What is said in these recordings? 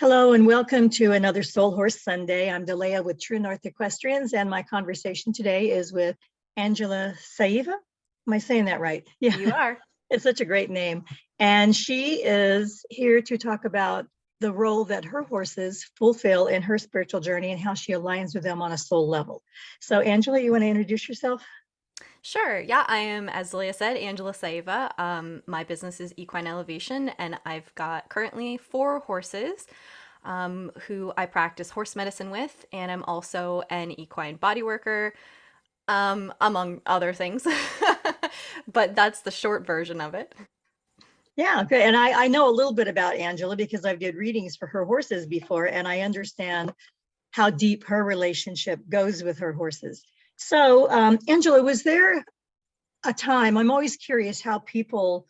Hello and welcome to another Soul Horse Sunday. I'm Delea with True North Equestrians, and my conversation today is with Angela Saieva. Am I saying that right? Yeah, You are. it's such a great name. And she is here to talk about the role that her horses fulfill in her spiritual journey and how she aligns with them on a soul level. So, Angela, you want to introduce yourself? Sure. Yeah, I am, as Leah said, Angela Saieva. My business is Equine Elevation, and I've got currently four horses who I practice horse medicine with, and I'm also an equine body worker, among other things. But that's the short version of it. Yeah, good. And I know a little bit about Angela because I've did readings for her horses before, and I understand how deep her relationship goes with her horses. So, Angela, was there a time, I'm always curious how people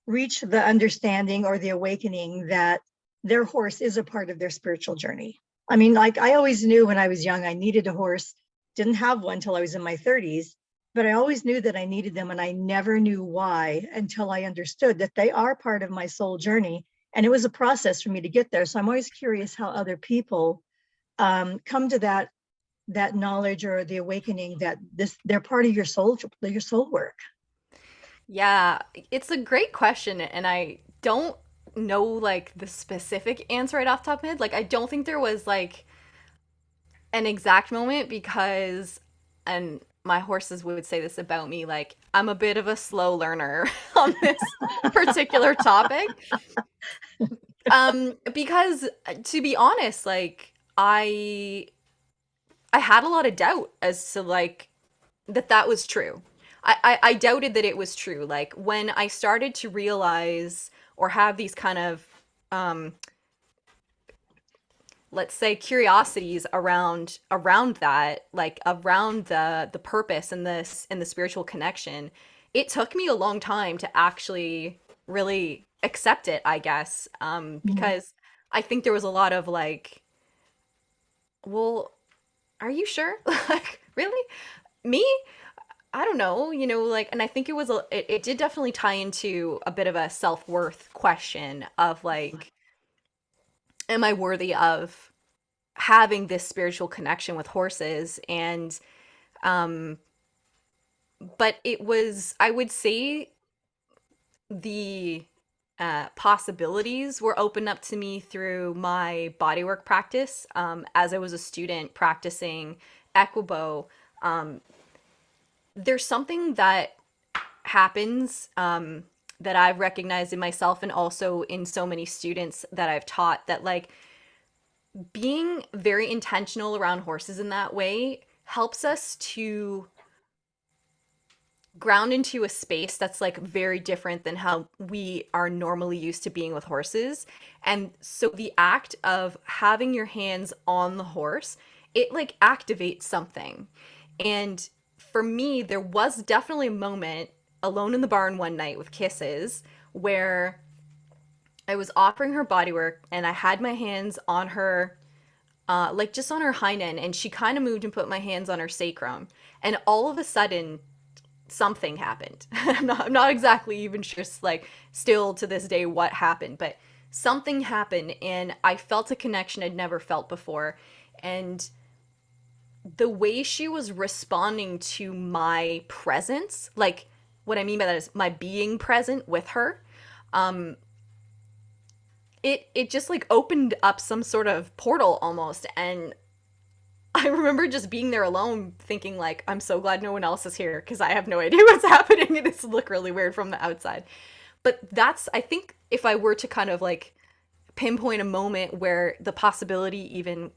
reach the understanding or the awakening that their horse is a part of their spiritual journey. I mean, like I always knew when I was young, I needed a horse, didn't have one till I was in my 30s, but I always knew that I needed them and I never knew why until I understood that they are part of my soul journey. And it was a process for me to get there. So I'm always curious how other people come to that knowledge or the awakening that they're part of your soul work. Yeah, it's a great question, and I don't know like the specific answer right off the top of my head. Like, I don't think there was like an exact moment because, and my horses would say this about me, like I'm a bit of a slow learner on this particular topic. Because to be honest, like I had a lot of doubt as to like that was true. I doubted that it was true. Like when I started to realize or have these kind of um let's say curiosities around that, like around the purpose and this and the spiritual connection, it took me a long time to actually really accept it, I guess. Mhm. Because I think there was a lot of like, well, are you sure? Like, really? Me? I don't know, like, and I think it did definitely tie into a bit of a self-worth question of like, am I worthy of having this spiritual connection with horses? And um but it was, I would say, the possibilities were opened up to me through my bodywork practice, as I was a student practicing Equi-bow. There's something that happens, that I've recognized in myself and also in so many students that I've taught, that like being very intentional around horses in that way helps us to ground into a space that's like very different than how we are normally used to being with horses. And so the act of having your hands on the horse, it like activates something. And for me, there was definitely a moment alone in the barn one night with Kisses where I was offering her bodywork and I had my hands on her, like just on her hind end, and she kind of moved and put my hands on her sacrum. And all of a sudden, something happened. I'm not exactly even sure, like, still to this day what happened, but something happened, and I felt a connection I'd never felt before. And the way she was responding to my presence, like, what I mean by that is my being present with her, um, it just like opened up some sort of portal almost. And I remember just being there alone thinking like, I'm so glad no one else is here because I have no idea what's happening and this look really weird from the outside. But that's, I think, if I were to kind of like pinpoint a moment where the possibility even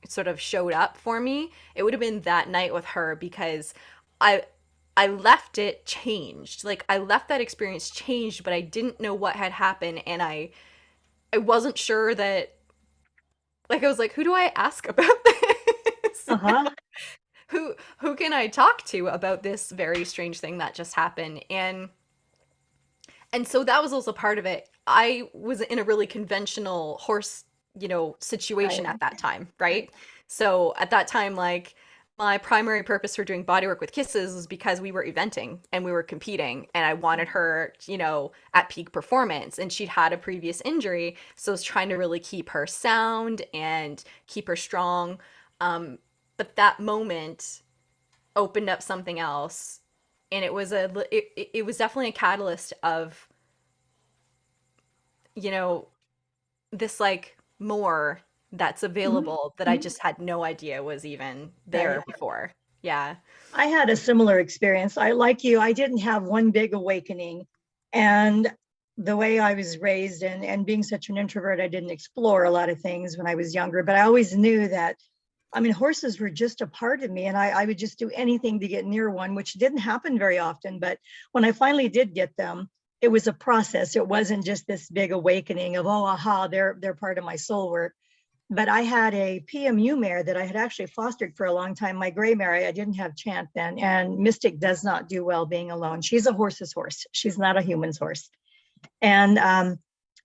sort of showed up for me, it would have been that night with her, because I I left it changed. Like I left that experience changed, but I didn't know what had happened, and I wasn't sure that, like, I was like, who do I ask about this? Uh-huh. Who can I talk to about this very strange thing that just happened? And so that was also part of it. I was in a really conventional horse, situation Right. at that time, right? So at that time, like, my primary purpose for doing bodywork with kisses was because we were eventing and we were competing, and I wanted her, at peak performance, and she'd had a previous injury, so I was trying to really keep her sound and keep her strong. But that moment opened up something else, and it was definitely a catalyst of, you know, this like more that's Mhm. available that I Mhm. just had no idea was even Right. there before. Yeah. I had a similar experience. I, like you, I didn't have one big awakening. And the way I was raised and being such an introvert, I didn't explore a lot of things when I was younger, but I always knew that, I mean, horses were just a part of me, and I would just do anything to get near one, which didn't happen very often. But when I finally did get them, it was a process. It wasn't just this big awakening of, oh, aha, they're part of my soul work. But I had a PMU mare that I had actually fostered for a long time. My gray mare, I didn't have Chant then, and Mystic does not do well being alone. She's a horse's horse. She's not a human's horse. And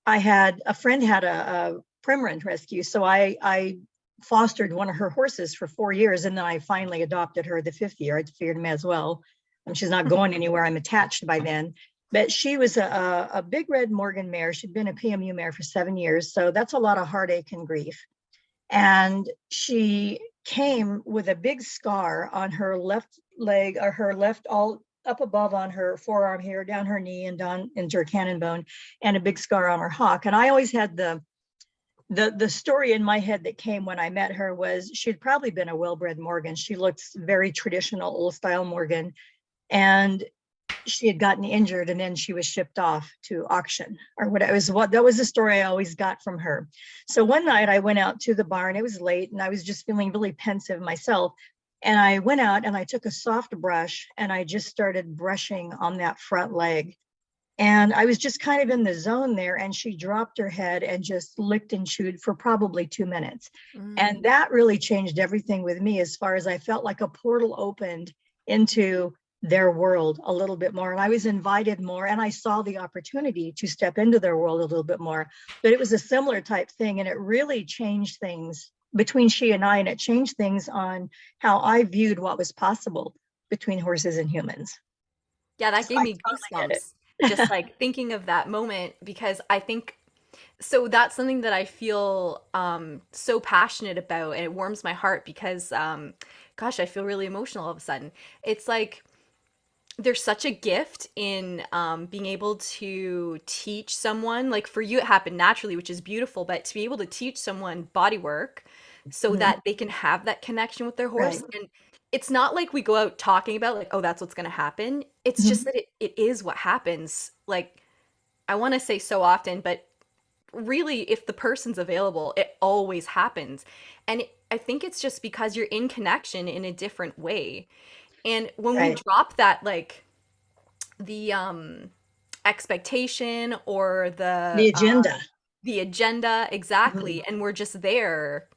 I had a friend had a Primrant rescue, so I fostered one of her horses for 4 years, and then I finally adopted her the 5th year. I figured may as well. She's not going anywhere. I'm attached by then. But she was a big red Morgan mare. She'd been a PMU mare for 7 years, so that's a lot of heartache and grief. And she came with a big scar on her left leg, or her left, all up above on her forearm here, down her knee and down into her cannon bone, and a big scar on her hock. And I always had the story in my head that came when I met her was she'd probably been a well-bred Morgan. She looks very traditional, old style Morgan. And she had gotten injured, and then she was shipped off to auction, or what it was. What that was the story I always got from her. So one night I went out to the barn. It was late, and I was just feeling really pensive myself. And I went out and I took a soft brush and I just started brushing on that front leg. And I was just kind of in the zone there. And she dropped her head and just licked and chewed for probably 2 minutes. And Mm. that really changed everything with me, as far as I felt like a portal opened into their world a little bit more. And I was invited more, and I saw the opportunity to step into their world a little bit more. But it was a similar type thing. And it really changed things between she and I. And it changed things on how I viewed what was possible between horses and humans. Yeah, that So gave I me totally goosebumps get just it. like thinking of that moment, because I think so that's something that I feel so passionate about, and it warms my heart because gosh, I feel really emotional all of a sudden. It's like there's such a gift in being able to teach someone. Like for you, it happened naturally, which is beautiful, but to be able to teach someone body work so Mhm. that they can have that connection with their Right. horse. And it's not like we go out talking about, like, oh, that's what's going to happen. It's just Mhm. that it is what happens. Like, I want to say so often, but really, if the person's available, it always happens. And I think it's just because you're in connection in a different way. And when we Right. drop that, like, the expectation or The agenda. the agenda Mhm. exactly, and we're just there.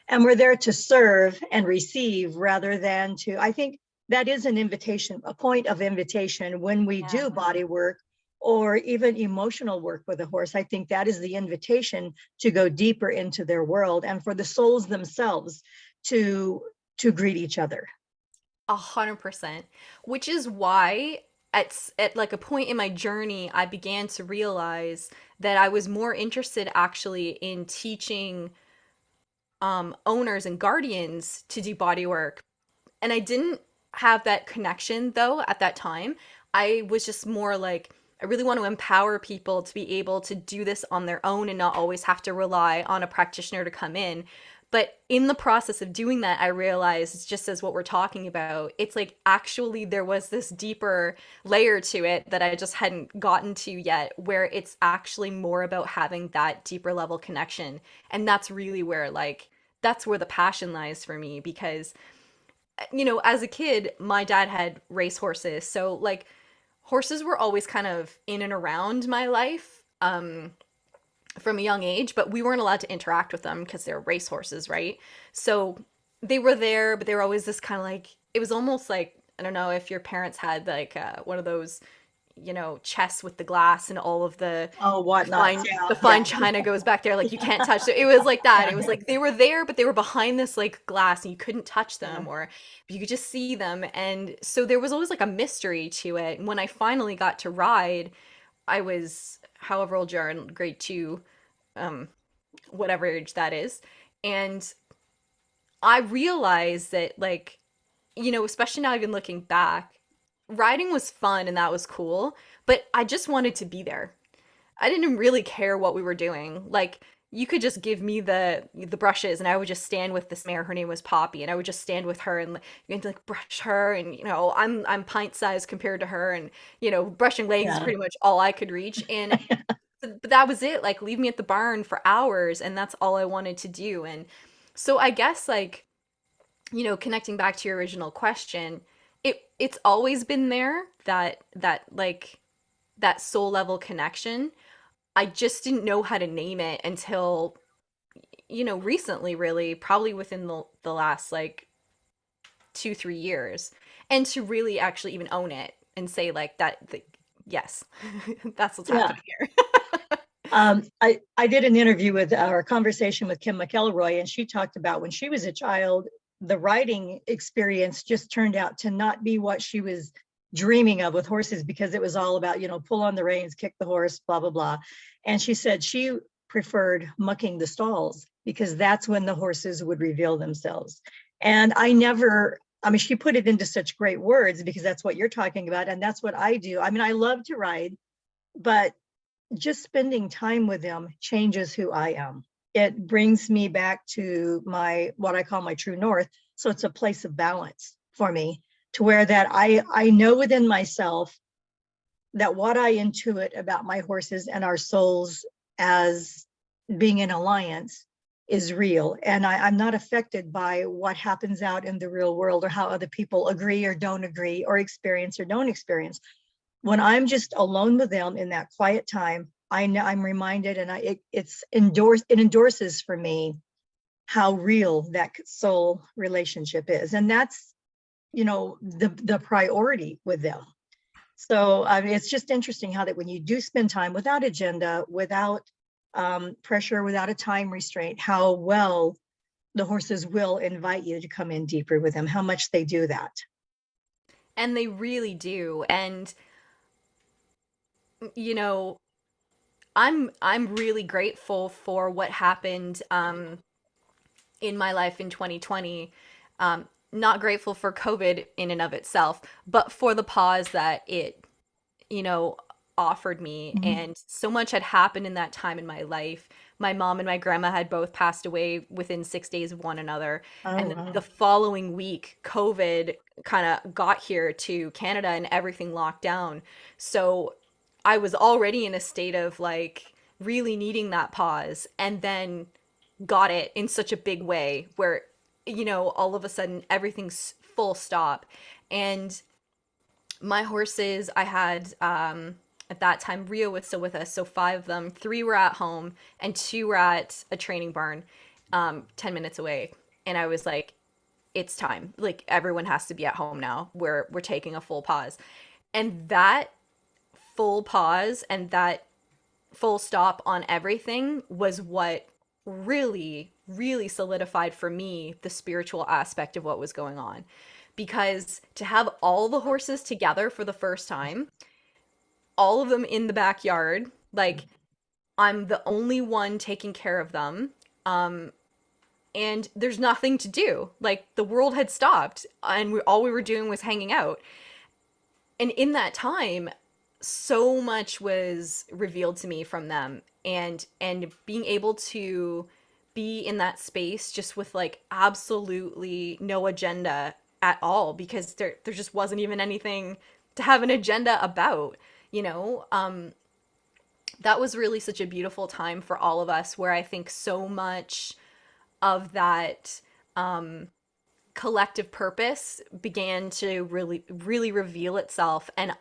And we're there to serve and receive rather than to, I think that is an invitation, a point of invitation when we Yeah. do body work or even emotional work with a horse. I think that is the invitation to go deeper into their world and for the souls themselves to to greet each other. 100%. Which is why at like a point in my journey, I began to realize that I was more interested actually in teaching owners and guardians to do body work. And I didn't have that connection though at that time. I was just more like, I really want to empower people to be able to do this on their own and not always have to rely on a practitioner to come in. But in the process of doing that, I realized, just as what we're talking about, it's like actually there was this deeper layer to it that I just hadn't gotten to yet, where it's actually more about having that deeper level connection. And that's really where, like, that's where the passion lies for me, because as a kid, my dad had race horses. So, like, horses were always kind of in and around my life from a young age, but we weren't allowed to interact with them because they're race horses, right? So they were there, but they were always this kind of like, it was almost like, I don't know if your parents had like one of those chess with the glass, and all of Oh, whatnots. the Yeah, fine china goes back there, like you can't touch. So it was like that. yeah, It was like they were there, but they were behind this like glass, and you couldn't touch yeah, them, or you could just see them. And so there was always like a mystery to it. And when I finally got to ride, I was however old you are in grade two, um, whatever age that is. And I realized that, like, especially now even looking back, riding was fun and that was cool, but I just wanted to be there. I didn't really care what we were doing. Like, you could just give me the brushes, and I would just stand with this mare. Her name was Poppy, and I would just stand with her and like brush her. And I'm pint sized compared to her, and brushing legs is yeah. pretty much all I could reach. And but that was it. Like, leave me at the barn for hours, and that's all I wanted to do. And so I guess, like, connecting back to your original question, it's always been there, that like that soul level connection. I just didn't know how to name it until, recently, really, probably within the last like 2-3 years, and to really actually even own it and say like that, yes, that's what's Yeah. happening here. I did an interview with or a conversation with Kim McElroy, and she talked about when she was a child, the riding experience just turned out to not be what she was dreaming of with horses, because it was all about, pull on the reins, kick the horse, blah, blah, blah. And she said she preferred mucking the stalls because that's when the horses would reveal themselves. And I mean, she put it into such great words because that's what you're talking about. And that's what I do. I mean, I love to ride, but just spending time with them changes who I am. It brings me back to my what I call my true north. So it's a place of balance for me, to where that I know within myself that what I intuit about my horses and our souls as being in alliance is real. And I'm not affected by what happens out in the real world, or how other people agree or don't agree, or experience or don't experience. When I'm just alone with them in that quiet time, I know I'm reminded, and it endorses for me how real that soul relationship is. And that's, the priority with them. So I mean, it's just interesting how that when you do spend time without agenda, without pressure, without a time restraint, how well the horses will invite you to come in deeper with them, how much they do that. And they really do. And you know I'm really grateful for what happened in my life in 2020. Not grateful for COVID in and of itself, but for the pause that it, you know, offered me. Mhm. And so much had happened in that time in my life. My mom and my grandma had both passed away within 6 days of one another. Oh, And then the wow. following week, COVID kind of got here to Canada and everything locked down. So I was already in a state of like really needing that pause, and then got it in such a big way where, all of a sudden everything's full stop. And my horses, I had at that time, Rio was still with us, so five of them, three were at home and two were at a training barn 10 minutes away. And I was like, it's time. Like, everyone has to be at home now. We're taking a full pause. And that full pause and that full stop on everything was what really, really solidified for me the spiritual aspect of what was going on. Because to have all the horses together for the first time, all of them in the backyard, like, I'm the only one taking care of them. And there's nothing to do. Like, the world had stopped, and all we were doing was hanging out. And in that time, so much was revealed to me from them, and being able to be in that space just with like absolutely no agenda at all, because there just wasn't even anything to have an agenda about, you know that was really such a beautiful time for all of us, where I think so much of that collective purpose began to really, really reveal itself. And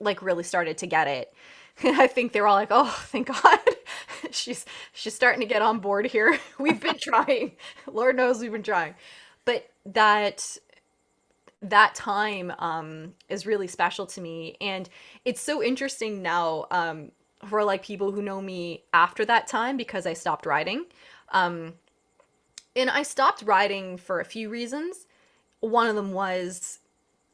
like really started to get it. I think they're all like, oh, thank God. she's starting to get on board here. We've been trying. Lord knows we've been trying. But that that time is really special to me. And it's so interesting now, for like people who know me after that time, because I stopped riding. Um, and I stopped riding for a few reasons. One of them was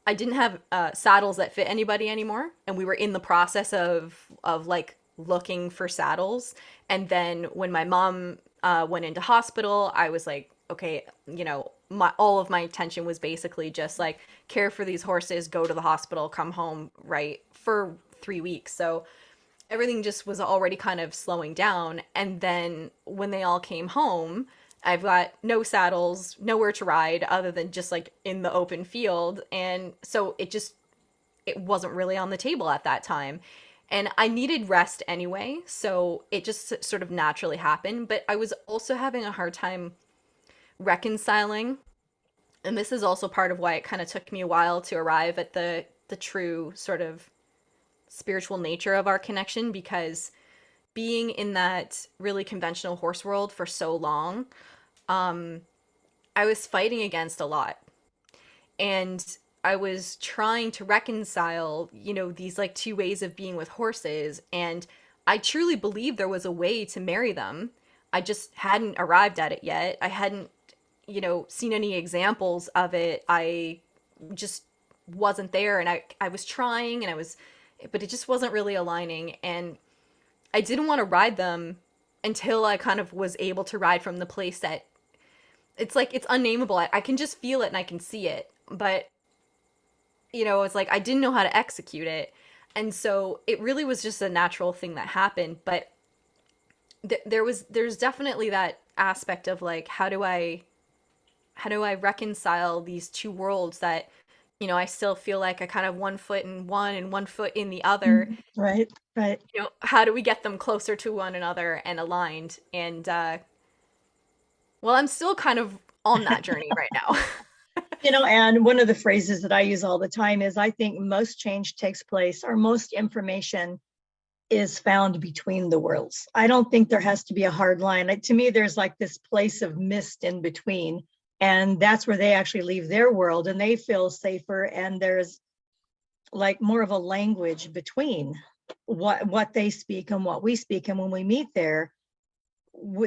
I didn't have saddles that fit anybody anymore, and we were in the process of like looking for saddles. And then when my mom went into hospital, I was like, okay, my all of my attention was basically just like care for these horses, go to the hospital, come home, right, for 3 weeks. So everything just was already kind of slowing down. And then when they all came home, I've got no saddles, nowhere to ride other than just like in the open field. And so it wasn't really on the table at that time. And I needed rest anyway, so it just sort of naturally happened. But I was also having a hard time reconciling, and this is also part of why it kind of took me a while to arrive at the true sort of spiritual nature of our connection, because being in that really conventional horse world for so long, I was fighting against a lot. And I was trying to reconcile, these like two ways of being with horses. And I truly believed there was a way to marry them. I just hadn't arrived at it yet. I hadn't, seen any examples of it. I just wasn't there. And I was trying but it just wasn't really aligning. And I didn't want to ride them until I kind of was able to ride from the place that it's like it's unnameable. I can just feel it and I can see it. But, it's like I didn't know how to execute it. And so it really was just a natural thing that happened. But there's definitely that aspect of like, how do I reconcile these two worlds that, I still feel like I kind of one foot in one and one foot in the other. Mhm. Right, right. How do we get them closer to one another and aligned? And well, I'm still kind of on that journey right now. And one of the phrases that I use all the time is I think most change takes place, or most information is found between the worlds. I don't think there has to be a hard line. To me, there's like this place of mist in between. And that's where they actually leave their world and they feel safer. And there's like more of a language between what they speak and what we speak. And when we meet there,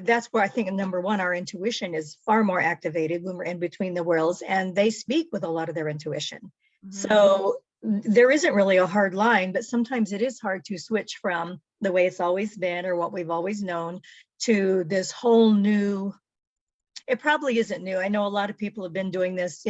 that's where I think number one, our intuition is far more activated when we're in between the worlds, and they speak with a lot of their intuition. Mhm. So there isn't really a hard line, but sometimes it is hard to switch from the way it's always been or what we've always known to this whole new. It probably isn't new. I know a lot of people have been doing this,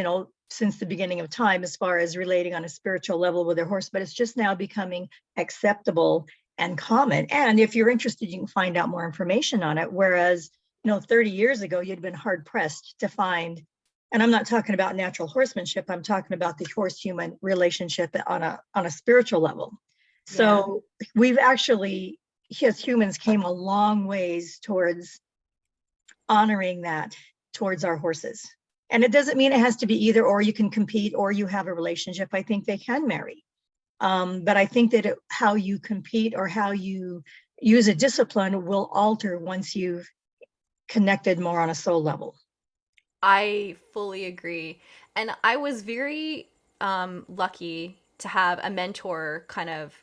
since the beginning of time as far as relating on a spiritual level with their horse, but it's just now becoming acceptable and common. And if you're interested, you can find out more information on it. Whereas, 30 years ago, you'd been hard pressed to find, and I'm not talking about natural horsemanship, I'm talking about the horse human relationship on a spiritual level. Yeah. So we've actually, as humans, came a long ways towards honoring that towards our horses. And it doesn't mean it has to be either or. You can compete or you have a relationship. I think they can marry. But I think that how you compete or how you use a discipline will alter once you've connected more on a soul level. I fully agree. And I was very lucky to have a mentor kind of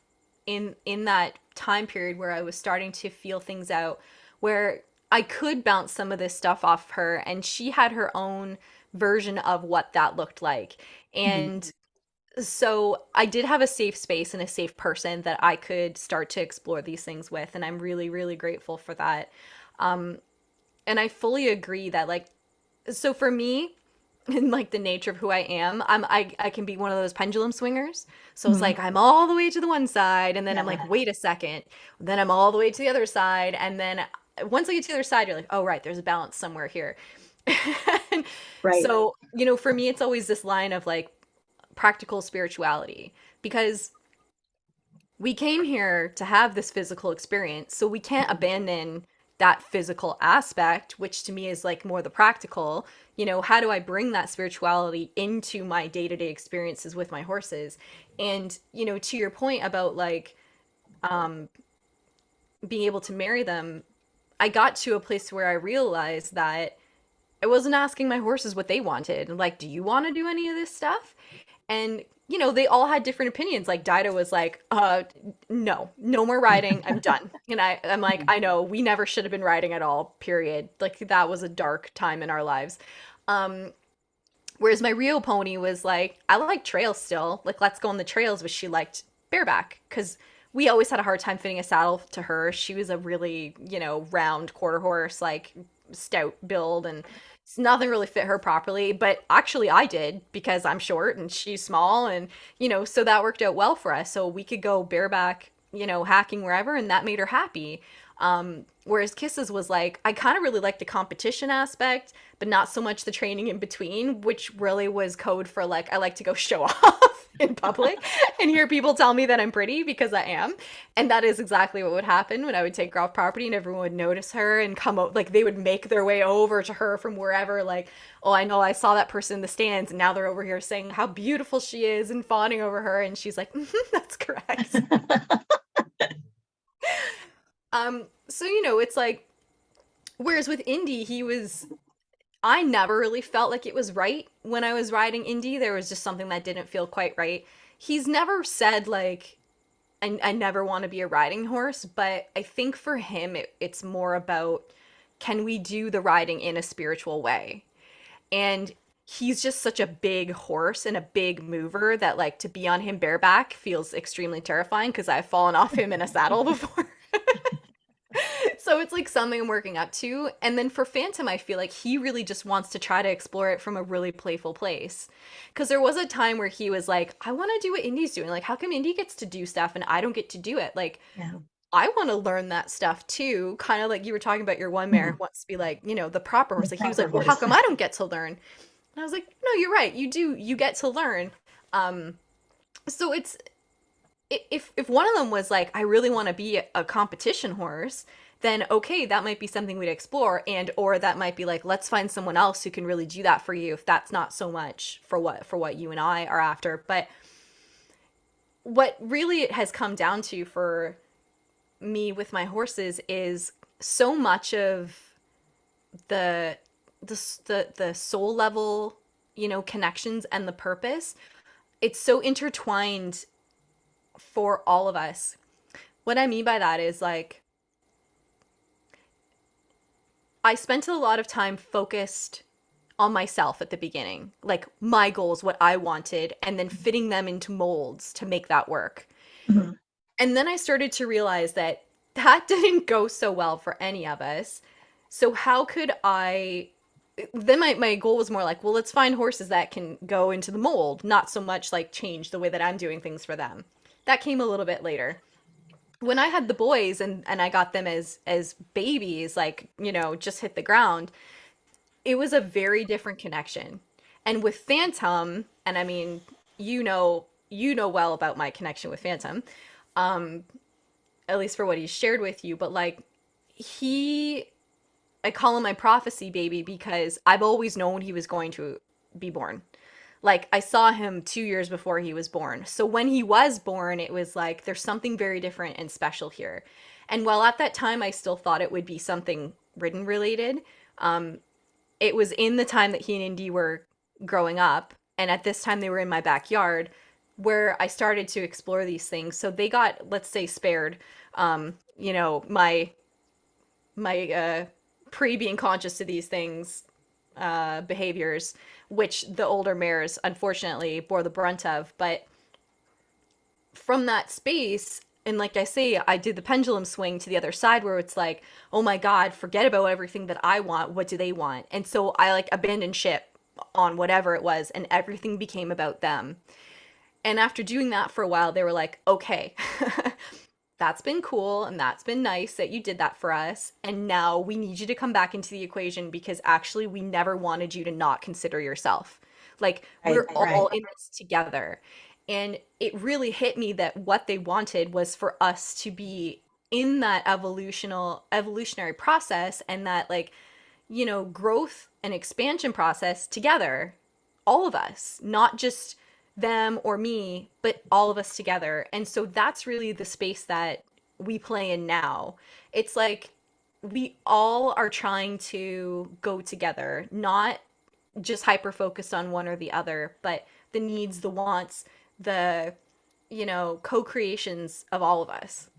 in that time period where I was starting to feel things out, where I could bounce some of this stuff off her, and she had her own version of what that looked like. Mhm. And so I did have a safe space and a safe person that I could start to explore these things with, and I'm really, really grateful for that. Um, and I fully agree that like so for me, in like the nature of who I am, I can be one of those pendulum swingers. So it's Mhm. like I'm all the way to the one side, and then I'm Yeah, like, wait a second. Then I'm all the way to the other side, and then once I get to the other side, you're like, oh right, there's a balance somewhere here. And right. so, for me, it's always this line of like practical spirituality, because we came here to have this physical experience, so we can't Mhm. abandon that physical aspect, which to me is like more the practical. How do I bring that spirituality into my day-to-day experiences with my horses? And to your point about like being able to marry them, I got to a place where I realized that I wasn't asking my horses what they wanted. Like, do you want to do any of this stuff? And, they all had different opinions. Like Dido was like, no, no more riding. I'm done. And I'm like, I know we never should have been riding at all, period. Like that was a dark time in our lives. Um, Whereas my Rio pony was like, I like trails still. Like, let's go on the trails, but she liked bareback because we always had a hard time fitting a saddle to her. She was a really, round quarter horse, like stout build, and nothing really fit her properly. But actually, I did because I'm short and she's small. And, so that worked out well for us. So we could go bareback, hacking wherever, and that made her happy. Whereas Kisses was like, I kind of really liked the competition aspect, but not so much the training in between, which really was code for like, I like to go show off in public and hear people tell me that I'm pretty because I am. And that is exactly what would happen when I would take her off property and everyone would notice her and come out, like they would make their way over to her from wherever, like, oh, I know I saw that person in the stands and now they're over here saying how beautiful she is and fawning over her. And she's like, that's correct. So it's like, whereas with Indy, I never really felt like it was right when I was riding Indy. There was just something that didn't feel quite right. He's never said like, I never want to be a riding horse, but I think for him, it's more about, can we do the riding in a spiritual way? And he's just such a big horse and a big mover that like to be on him bareback feels extremely terrifying because I've fallen off him in a saddle before. So it's like something I'm working up to. And then for Phantom, I feel like he really just wants to try to explore it from a really playful place. Because there was a time where he was like, I want to do what Indy's doing. Like, how come Indy gets to do stuff and I don't get to do it? Like, Yeah. I want to learn that stuff too. Kind of like you were talking about your one mare Mhm. wants to be like, the proper The horse. Like, he was proper like, well, how horse. come I don't get to learn? And I was like, no, you're right. You do. You get to learn. Um, so if one of them was like, I really want to be a competition horse, then okay, that might be something we'd explore, and or that might be like, let's find someone else who can really do that for you if that's not so much for what you and I are after. But what really it has come down to for me with my horses is so much of the the soul level, connections and the purpose. It's so intertwined for all of us. What I mean by that is like I spent a lot of time focused on myself at the beginning, like my goals, what I wanted, and then fitting them into molds to make that work. Mhm. And then I started to realize that that didn't go so well for any of us. So how could I then my goal was more like, well, let's find horses that can go into the mold, not so much like change the way that I'm doing things for them. That came a little bit later. When I had the boys and I got them as babies, like, just hit the ground, it was a very different connection. And with Phantom, and I mean, you know well about my connection with Phantom, um, at least for what he's shared with you, but like he I call him my prophecy baby because I've always known he was going to be born. Like I saw him 2 years before he was born. So when he was born, it was like there's something very different and special here. And while at that time I still thought it would be something ridden related, um, it was in the time that he and Indy were growing up, and at this time they were in my backyard, where I started to explore these things. So they got, let's say, spared. My pre being conscious to these things, behaviors, which the older mares unfortunately bore the brunt of. But from that space, and like I say, I did the pendulum swing to the other side where it's like, oh my God, forget about everything that I want. What do they want? And so I like abandoned ship on whatever it was, and everything became about them. And after doing that for a while, they were like, okay, that's been cool and that's been nice that you did that for us. And now we need you to come back into the equation because actually we never wanted you to not consider yourself. Like Right, we're right. all in this together. And it really hit me that what they wanted was for us to be in that evolutionary process and that like, growth and expansion process together, all of us, not just them or me, but all of us together. And so that's really the space that we play in now. It's like we all are trying to go together, not just hyper focused on one or the other, but the needs, the wants, the, co-creations of all of us.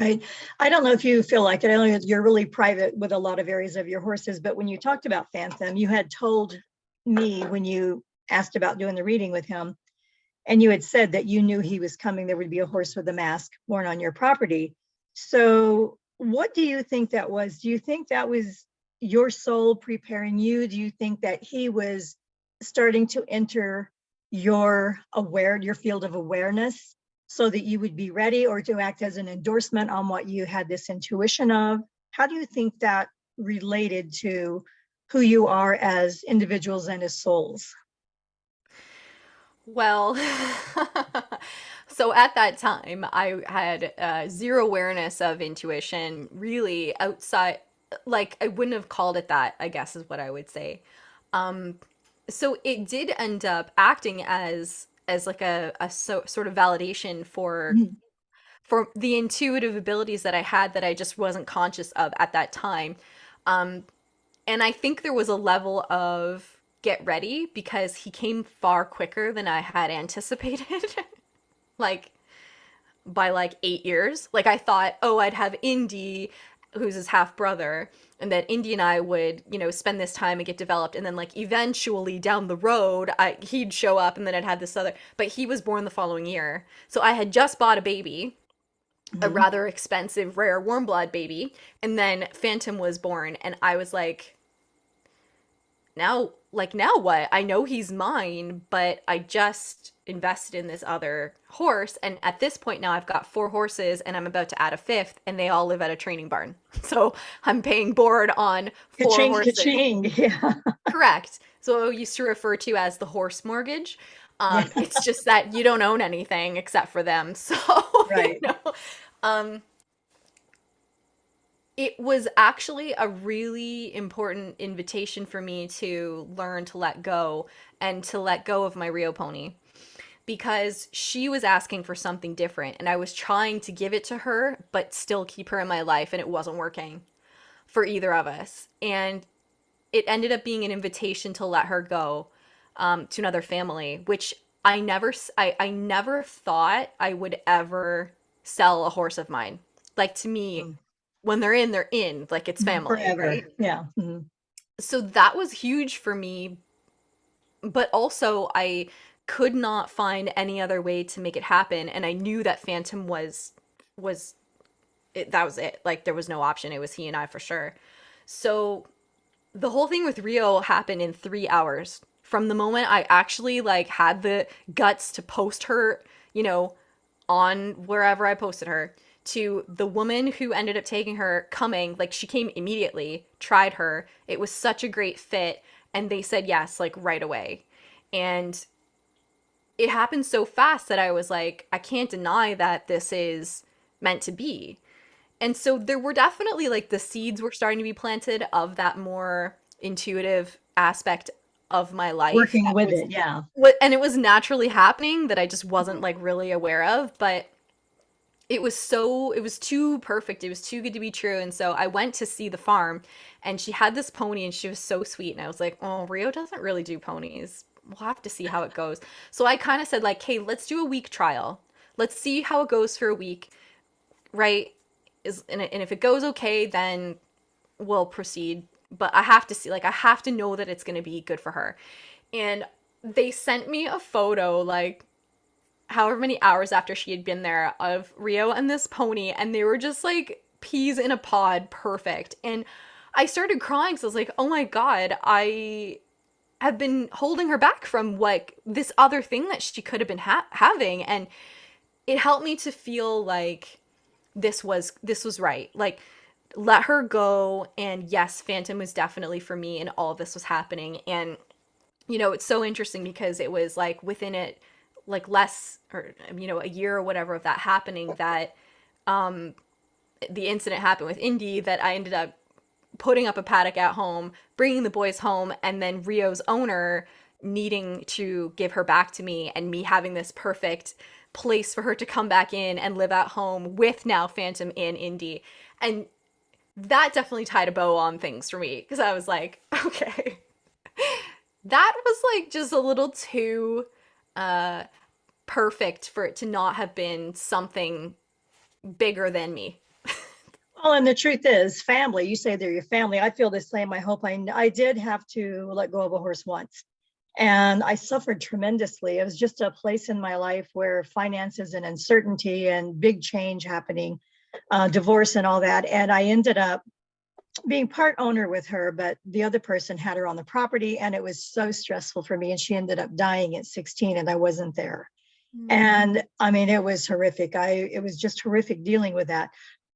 Right. I don't know if you feel like it. I know you're really private with a lot of areas of your horses, but when you talked about Phantom, you had told me when you asked about doing the reading with him, and you had said that you knew he was coming, there would be a horse with a mask born on your property. So what do you think that was? Do you think that was your soul preparing you? Do you think that he was starting to enter your field of awareness so that you would be ready, or to act as an endorsement on what you had this intuition of? How do you think that related to who you are as individuals and as souls? Well, so at that time, I had zero awareness of intuition, really outside, like, I wouldn't have called it that, I guess is what I would say. Um, so it did end up acting as like sort of validation Mhm. for the intuitive abilities that I had that I just wasn't conscious of at that time. Um, and I think there was a level of get ready because he came far quicker than I had anticipated. Like by like 8 years. Like I thought, oh, I'd have Indy, who's his half brother, and that Indy and I would, spend this time and get developed, and then like eventually down the road, he'd show up, and then I'd have this other. But he was born the following year, so I had just bought a baby, a Mhm. rather expensive, rare warm blood baby, and then Phantom was born, and I was like, now what? I know he's mine, but I just invested in this other horse, and at this point now I've got 4 horses and I'm about to add a fifth, and they all live at a training barn. So I'm paying board on 4 horses. Ka-ching, yeah. Correct. So I used to refer to as the horse mortgage. Yeah, It's just that you don't own anything except for them. So, right. um, it was actually a really important invitation for me to learn to let go and to let go of my Rio pony because she was asking for something different and I was trying to give it to her but still keep her in my life, and it wasn't working for either of us. And it ended up being an invitation to let her go, to another family, which I never thought I would ever sell a horse of mine. Like to me, Mm. when they're in, like it's family, right? Forever. Yeah. Mhm. So that was huge for me, but also I could not find any other way to make it happen, and I knew that Phantom was that was it. Like there was no option. It was he and I for sure. So the whole thing with Rio happened in 3 hours from the moment I actually like had the guts to post her, you know, on wherever I posted her, to the woman who ended up taking her coming. Like she came immediately, tried her. It was such a great fit, and they said yes, like right away. And it happened so fast that I was like, I can't deny that this is meant to be. And so there were definitely like the seeds were starting to be planted of that more intuitive aspect of my life Working that with was it. Yeah. what, and it was naturally happening that I just wasn't like really aware of, but it was too perfect. It was too good to be true. And so I went to see the farm, and she had this pony and she was so sweet, and I was like, "Oh, Rio doesn't really do ponies. We'll have to see how it goes." So I kind of said like, "Hey, let's do a week trial. Let's see how it goes for a week, right? And if it goes okay, then we'll proceed. But I have to see, like, I have to know that it's going to be good for her." And they sent me a photo, like, however many hours after she had been there, of Rio and this pony, and they were just like peas in a pod, perfect. And I started crying, so I was like, oh my God, I have been holding her back from like this other thing that she could have been having. And it helped me to feel like this was right. Like, let her go, and yes, Phantom was definitely for me, and all of this was happening. And it's so interesting because it was like within it, like less, or a year or whatever of that happening, that the incident happened with Indy, that I ended up putting up a paddock at home, bringing the boys home, and then Rio's owner needing to give her back to me, and me having this perfect place for her to come back in and live at home with now Phantom and Indy. And that definitely tied a bow on things for me because I was like, okay, that was like just a little too uh perfect for it to not have been something bigger than me. Well, and the truth is, family, you say they're your family. I feel the same. I did have to let go of a horse once. And I suffered tremendously. It was just a place in my life where finances and uncertainty and big change happening, divorce and all that. And I ended up being part owner with her, but the other person had her on the property. And it was so stressful for me. And she ended up dying at 16 and I wasn't there. Mm. And I mean, it was horrific. It was just horrific dealing with that.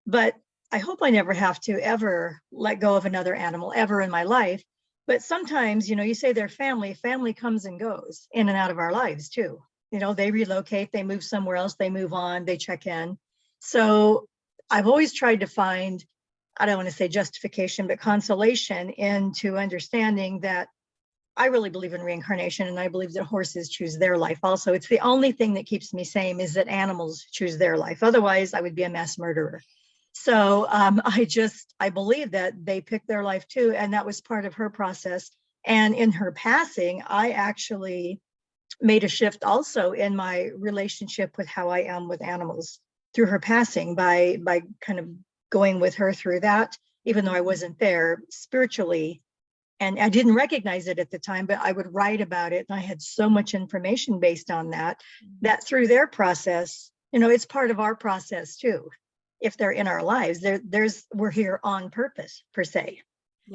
But I hope I never have to ever let go of another animal ever in my life. But sometimes, you say their family comes and goes in and out of our lives too. They relocate, they move somewhere else, they move on, they check in. So I've always tried to find, I don't want to say justification, but consolation into understanding that I really believe in reincarnation, and I believe that horses choose their life also. It's the only thing that keeps me sane is that animals choose their life. Otherwise, I would be a mass murderer. So I believe that they pick their life too, and that was part of her process. And in her passing, I actually made a shift also in my relationship with how I am with animals through her passing by kind of going with her through that, even though I wasn't there spiritually, and I didn't recognize it at the time, but I would write about it. And I had so much information based on that, that through their process, it's part of our process too. If they're in our lives, we're here on purpose per se.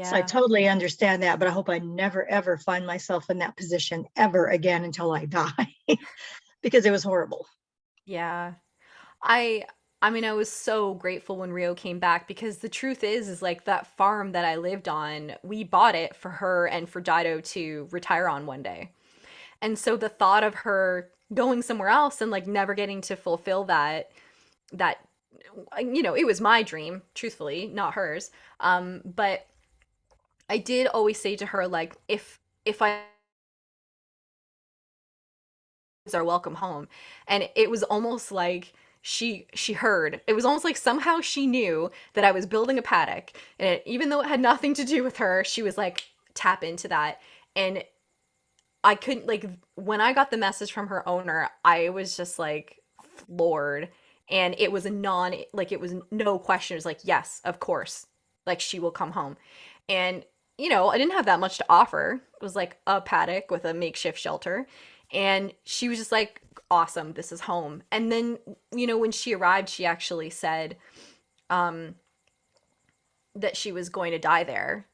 So I Yeah. totally understand that, but I hope I never ever find myself in that position ever again until I die, because it was horrible. Yeah. I I mean, I was so grateful when Rio came back because the truth is like that farm that I lived on, we bought it for her and for Dido to retire on one day. And so the thought of her going somewhere else and like never getting to fulfill that it was my dream, truthfully, not hers. But I did always say to her like if I are welcome home. And it was almost like she heard. It was almost like somehow she knew that I was building a paddock, and even though it had nothing to do with her, she was like tap into that. And I couldn't like when I got the message from her owner, I was just like floored. And it was a non like it was no question. It was like, yes, of course. Like she will come home. And I didn't have that much to offer. It was like a paddock with a makeshift shelter. And she was just like, awesome, this is home. And then, when she arrived, she actually said um that she was going to die there.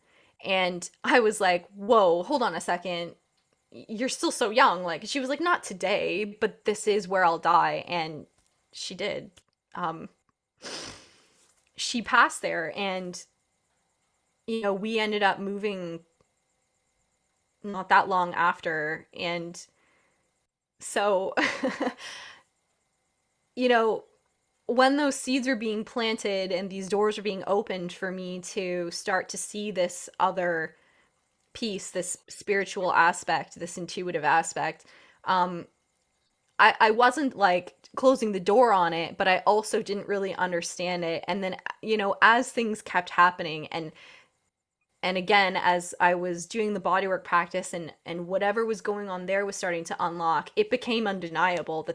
And I was like, whoa, hold on a second, you're still so young. Like she was like, not today, but this is where I'll die. And she did. Um, she passed there, and we ended up moving not that long after. And so, you know, when those seeds are being planted and these doors are being opened for me to start to see this other piece, this spiritual aspect, this intuitive aspect, um, I wasn't like closing the door on it, but I also didn't really understand it. And then, as things kept happening and again, as I was doing the bodywork practice and whatever was going on there was starting to unlock, it became undeniable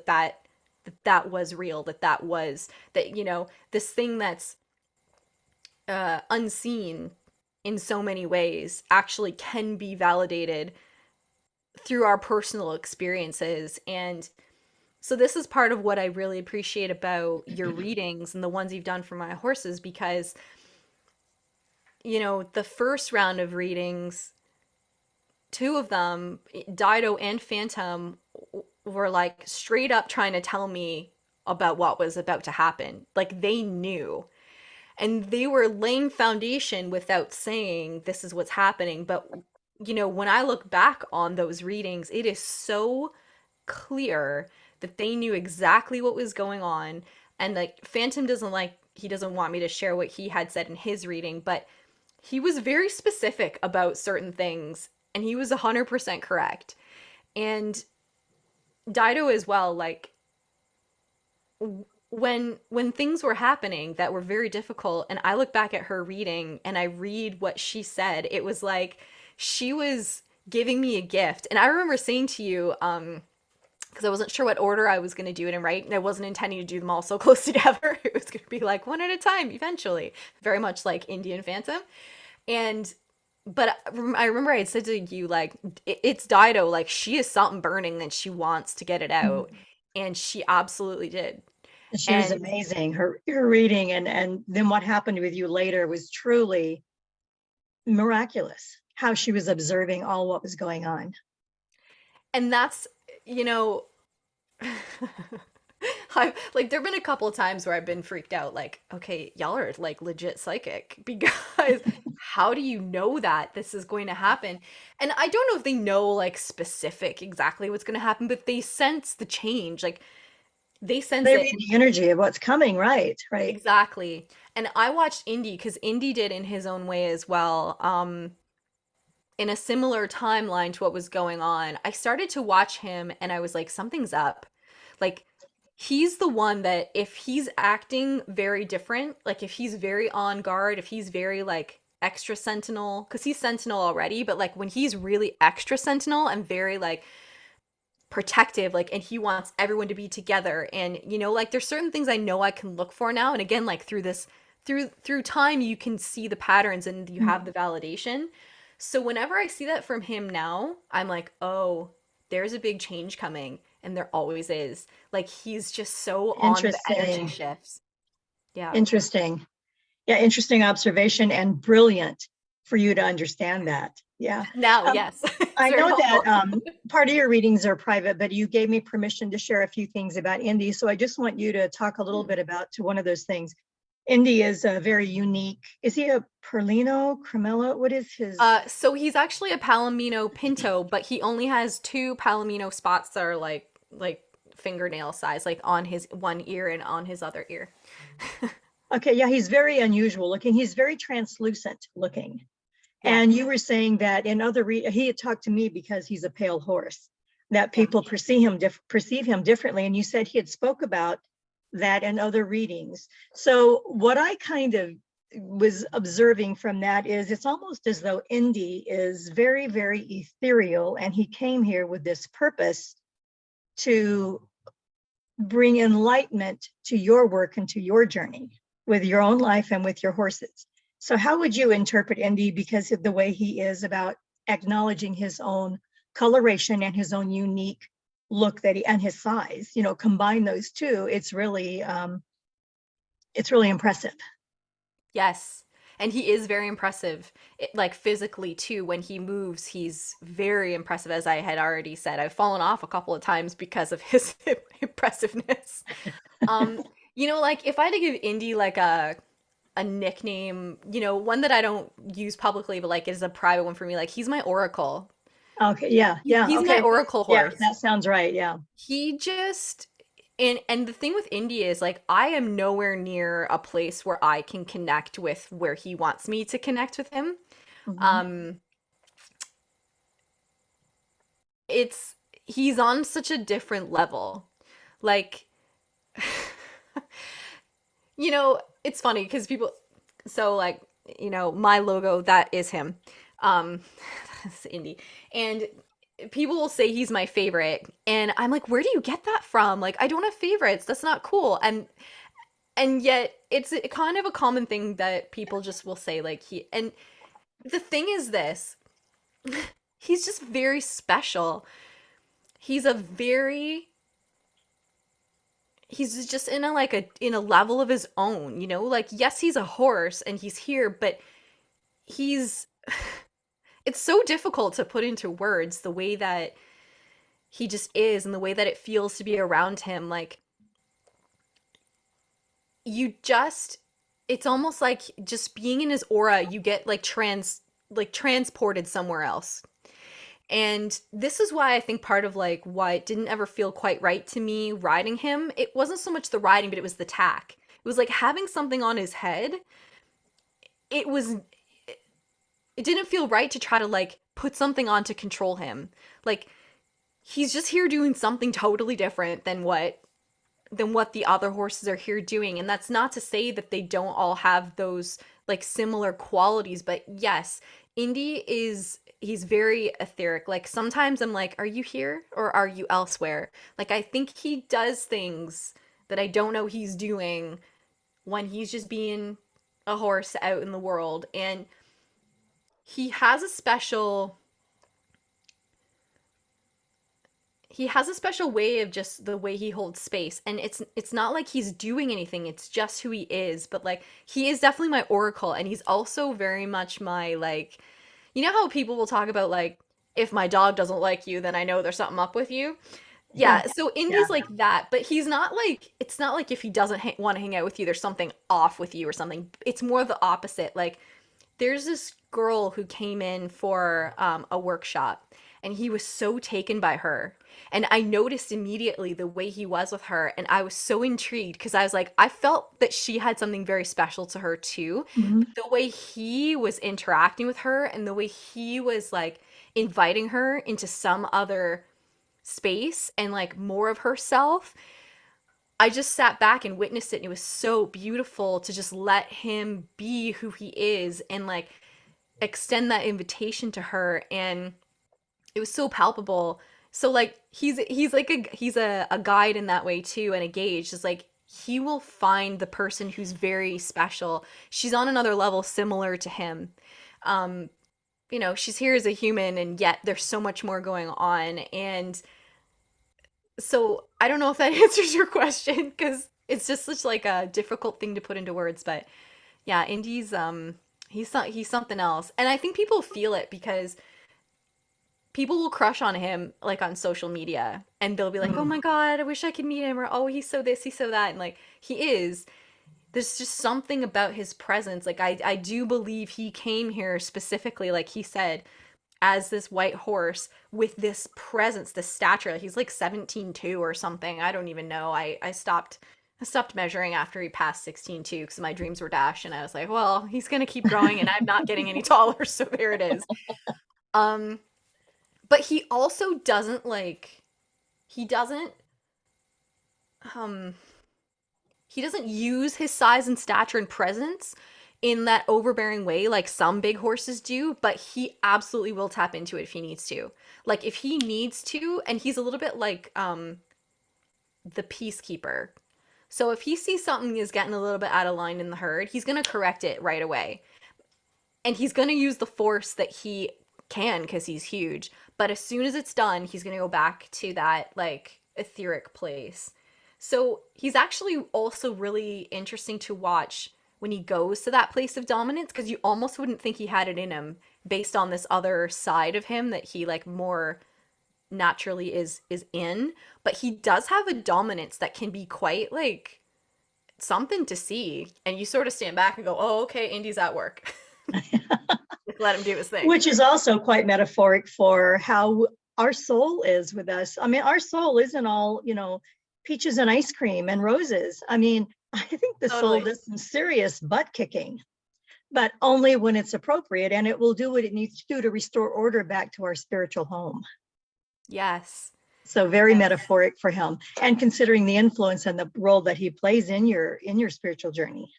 that was real, that was that, this thing that's unseen in so many ways actually can be validated through our personal experiences. And so this is part of what I really appreciate about your readings and the ones you've done for my horses because the first round of readings, two of them, Dido and Phantom, were like straight up trying to tell me about what was about to happen. Like they knew. And they were laying foundation without saying this is what's happening. But when I look back on those readings, it is so clear that they knew exactly what was going on. And like Phantom he doesn't want me to share what he had said in his reading, but he was very specific about certain things and he was 100% correct. And Dido as well, like when things were happening that were very difficult, and I look back at her reading and I read what she said, it was like she was giving me a gift. And I remember saying to you, because I wasn't sure what order I was going to do it in, right? And I wasn't intending to do them all so close together. It was going to be like one at a time eventually, very much like Indian Phantom. And but I remember I had said to you, like, it's Dido, like, she is something burning and she wants to get it out. Mhm. And she absolutely did. She was And amazing. Her reading and then what happened with you later was truly miraculous. How she was observing all what was going on. that's, you know, I like there've been a couple of times where I've been freaked out, like, okay, y'all are like legit psychic because how do you know that this is going to happen? And I don't know if they know like specific exactly what's going to happen, but they sense the change. Like they sense They it read the energy of what's coming, right? Right. exactly. And I watched Indy because Indy did in his own way as well. In a similar timeline to what was going on, I started to watch him and I was like, something's up. Like, he's the one that if he's acting very different, like if he's very on guard, if he's very like extra sentinel, because he's sentinel already, but like when he's really extra sentinel and very like protective, like, and he wants everyone to be together. And, you know, like there's certain things I know I can look for now. And again, like through this, through time, you can see the patterns and you have the Mhm. validation. So whenever I see that from him now, I'm like, oh, there's a big change coming. And there always is. Like he's just so on the energy Interesting. shifts. Yeah. Interesting. Yeah, interesting observation and brilliant for you to understand that. Yeah. Now, Um, yes. It's I very know that helpful. part of your readings are private, but you gave me permission to share a few things about Indy. So I just want you to talk a little bit about to one of those things. Indy is a very unique. Is he a Perlino, Cremello? What is his? So he's actually a Palomino Pinto, but he only has two Palomino spots that are like fingernail size, like on his one ear and on his other ear. Okay, yeah, he's very unusual looking. He's very translucent looking. Yeah, And you were saying that in other he had talked to me because he's a pale horse, that yeah. people perceive him differently. And you said he had spoke about that in other readings. So what I kind of was observing from that is it's almost as though Indy is very, very ethereal, and he came here with this purpose to bring enlightenment to your work and to your journey with your own life and with your horses. So how would you interpret Indy because of the way he is about acknowledging his own coloration and his own unique look that he and his size, you know, combine those two, it's really impressive. Yes. And he is very impressive, like physically too. When he moves, he's very impressive, as I had already said. I've fallen off a couple of times because of his impressiveness. Um, you know, like if I had to give Indy like a nickname, you know, one that I don't use publicly, but like is a private one for me, like he's my oracle. Okay, yeah, yeah, He's my okay. oracle Yeah, horse. that sounds right. Yeah. He just and the thing with India is like I am nowhere near a place where I can connect with where he wants me to connect with him. Mhm. Um it's he's on such a different level. Like you know, it's funny because people so like, you know, my logo that is him. Um that's Indy. And people will say he's my favorite and I'm like, where do you get that from? Like I don't have favorites. That's not cool. And yet it's kind of a common thing that people just will say like he and the thing is this, he's just very special. He's a very he's just in a like a in a level of his own, you know? Like yes, he's a horse and he's here, but he's it's so difficult to put into words the way that he just is and the way that it feels to be around him. Like you just it's almost like just being in his aura, you get like transported somewhere else. And this is why I think part of like why it didn't ever feel quite right to me riding him. It wasn't so much the riding, but it was the tack. It was like having something on his head. It was it didn't feel right to try to like put something on to control him. Like he's just here doing something totally different than what than what the other horses are here doing. And that's not to say that they don't all have those like similar qualities, but yes, Indy is he's very etheric. Like sometimes I'm like, are you here or are you elsewhere? Like I think he does things that I don't know he's doing when he's just being a horse out in the world. And he has a special he has a special way of just the way he holds space, and it's not like he's doing anything, it's just who he is. But like he is definitely my oracle, and he's also very much my like, you know how people will talk about like, if my dog doesn't like you then I know there's something up with you. Yeah. Yeah, so Yeah. Indy's like that, but he's not like, it's not like if he doesn't want to hang out with you there's something off with you or something. It's more the opposite. Like there's this girl who came in for a workshop, and he was so taken by her. And I noticed immediately the way he was with her, and I was so intrigued because I was like, I felt that she had something very special to her too. Mhm. But the way he was interacting with her and the way he was like inviting her into some other space and like more of herself, I just sat back and witnessed it, and it was so beautiful to just let him be who he is and like extend that invitation to her. And it was so palpable. So like he's like a guide in that way too, and a gauge. Just like he will find the person who's very special. She's on another level similar to him. Um, she's here as a human, and yet there's so much more going on. And so I don't know if that answers your question, because it's just such like a difficult thing to put into words. But yeah, Indy's he's something else, and I think people feel it because people will crush on him like on social media, and they'll be like, oh Mm. my god, I wish I could meet him, or oh, he's so this, he's so that. And like he is, there's just something about his presence. Like I do believe he came here specifically, like he said, as this white horse with this presence, this stature. He's like 17.2 or something, I don't even know. I stopped measuring after he passed 16.2 because my dreams were dashed, and I was like, well, he's gonna keep growing and I'm not getting any taller, so there it is. um but he also doesn't like, he doesn't um he doesn't use his size and stature and presence in that overbearing way like some big horses do, but he absolutely will tap into it if he needs to. Like if he needs to, and he's a little bit like the peacekeeper. So if he sees something is getting a little bit out of line in the herd, he's going to correct it right away. And he's going to use the force that he can because he's huge. But as soon as it's done, he's going to go back to that like etheric place. So he's actually also really interesting to watch when he goes to that place of dominance, because you almost wouldn't think he had it in him based on this other side of him that he like more naturally is in. But he does have a dominance that can be quite like something to see, and you sort of stand back and go, oh, okay, Indy's at work. Let him do his thing. Which is also quite metaphoric for how our soul is with us. I mean, our soul isn't all, peaches and ice cream and roses. I mean, I think the soul Totally. does some serious butt kicking, but only when it's appropriate, and it will do what it needs to do to restore order back to our spiritual home. Yes. So very Yes. metaphoric for him, and considering the influence and the role that he plays in your spiritual journey.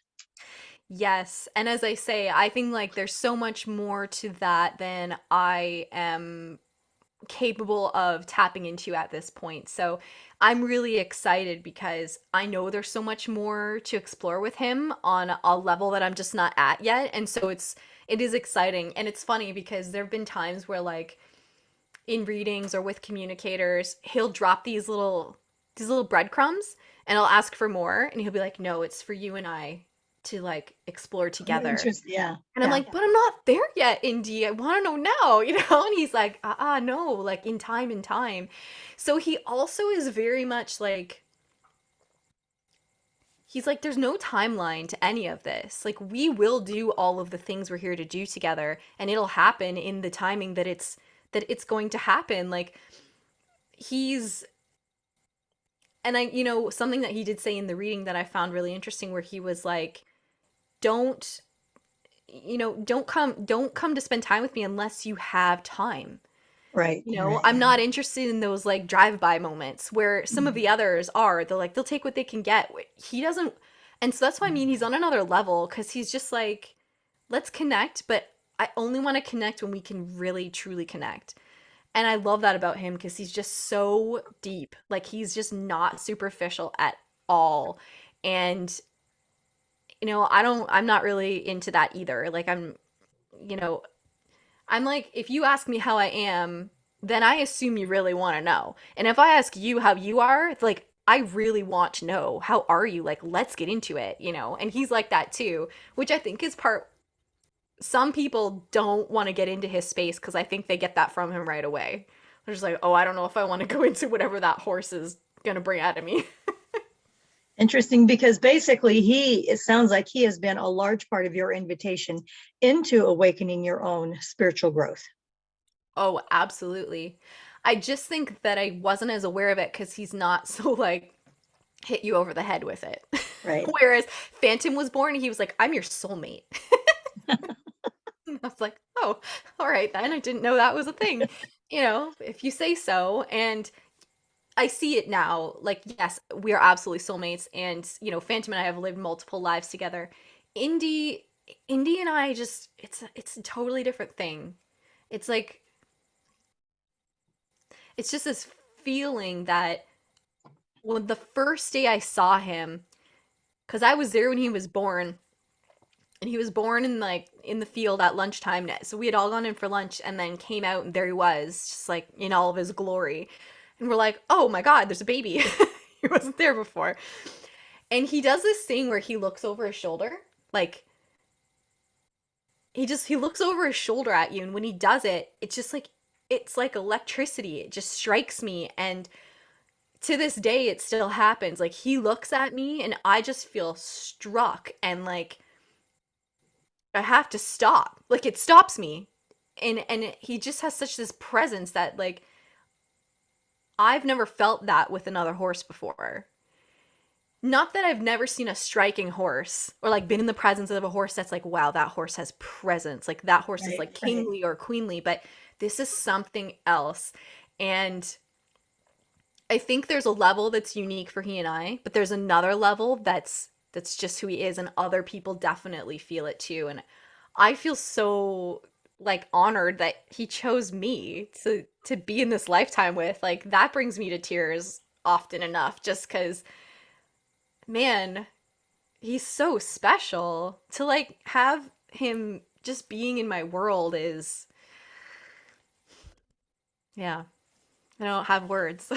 Yes. And as I say, I think like there's so much more to that than I am capable of tapping into at this point. So I'm really excited because I know there's so much more to explore with him on a level that I'm just not at yet. And so it is exciting. And it's funny because there've been times where like in readings or with communicators, he'll drop these little breadcrumbs, and I'll ask for more, and he'll be like, "No, it's for you and I to like explore together." Yeah, And I'm yeah. like, "But I'm not there yet, Indy. I want to know now," And he's like, no, like in time, in time." So he also is very much like, he's like, there's no timeline to any of this. Like we will do all of the things we're here to do together, and it'll happen in the timing that it's going to happen. Like he's, and something that he did say in the reading that I found really interesting, where he was like, don't don't come to spend time with me unless you have time. Right, You know, right. I'm not interested in those like drive-by moments where some of Mhm. the others are. They're like, they'll take what they can get. He doesn't. And so that's why I mean he's on another level because he's just like, let's connect, but I only want to connect when we can really truly connect. And I love that about him because he's just so deep. Like he's just not superficial at all. And I'm not really into that either. Like you know, I'm like, if you ask me how I am, then I assume you really want to know. And if I ask you how you are, it's like, I really want to know, how are you? Like, let's get into it. And he's like that too, which I think is part. Some people don't want to get into his space because I think they get that from him right away. They're just like, oh, I don't know if I want to go into whatever that horse is going to bring out of me. Interesting, because basically it sounds like he has been a large part of your invitation into awakening your own spiritual growth. Oh, absolutely. I just think that I wasn't as aware of it because he's not so like hit you over the head with it. Right. Whereas Phantom was born, he was like, I'm your soulmate. I was like, oh, all right then. I didn't know that was a thing. If you say so. And I see it now. Like, yes, we are absolutely soulmates. And, Phantom and I have lived multiple lives together. Indy, Indy and I just, it's a totally different thing. It's like, it's just this feeling that when the first day I saw him, because I was there when he was born, and he was born in the field at lunchtime. So we had all gone in for lunch and then came out and there he was, just like in all of his glory. And we're like, oh my god, there's a baby. He wasn't there before. And he does this thing where he looks over his shoulder, like he looks over his shoulder at you, and when he does it, it's like electricity. It just strikes me, and to this day it still happens. Like he looks at me and I just feel struck, and like I have to stop. Like it stops me. And he just has such this presence that like I've never felt that with another horse before. Not that I've never seen a striking horse or like been in the presence of a horse that's like, wow, that horse has presence. Like that horse is Right, like right. kingly or queenly, but this is something else. And I think there's a level that's unique for he and I, but there's another level that's just who he is, and other people definitely feel it too. And I feel so like honored that he chose me to be in this lifetime with. Like that brings me to tears often enough, just because, man, he's so special. To like have him just being in my world is, yeah, I don't have words.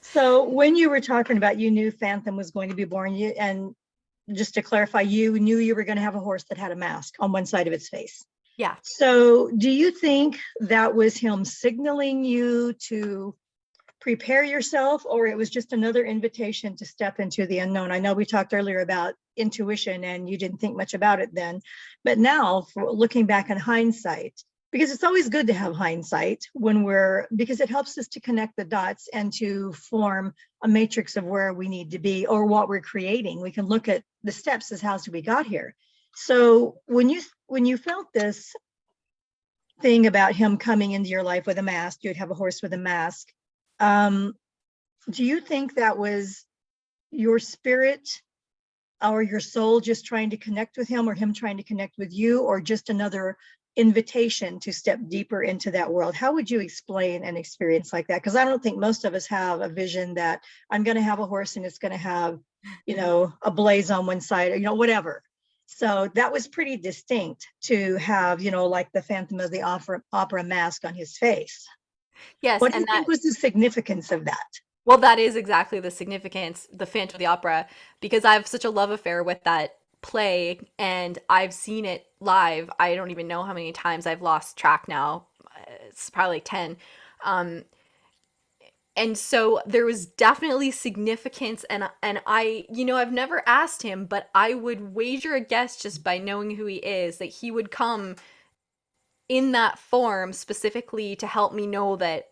So when you were talking about you knew Phantom was going to be born, and just to clarify, you knew you were going to have a horse that had a mask on one side of its face. Yeah. So do you think that was him signaling you to prepare yourself, or it was just another invitation to step into the unknown? I know we talked earlier about intuition and you didn't think much about it then, but now for looking back in hindsight, because it's always good to have hindsight because it helps us to connect the dots and to form a matrix of where we need to be or what we're creating. We can look at the steps as how we got here. So when you felt this thing about him coming into your life with a mask, you'd have a horse with a mask. Um, do you think that was your spirit or your soul just trying to connect with him, or him trying to connect with you, or just another invitation to step deeper into that world? How would you explain an experience like that? Because I don't think most of us have a vision that I'm going to have a horse and it's going to have, a blaze on one side, or, whatever. So that was pretty distinct to have, like the Phantom of the Opera mask on his face. Yes, What do you and that think was the significance of that? well, that is exactly the significance, the Phantom of the Opera, because I have such a love affair with that play, and I've seen it live. I don't even know how many times. I've lost track now. It's probably like 10. Um, and so there was definitely significance, and I've never asked him, but I would wager a guess just by knowing who he is that he would come in that form specifically to help me know that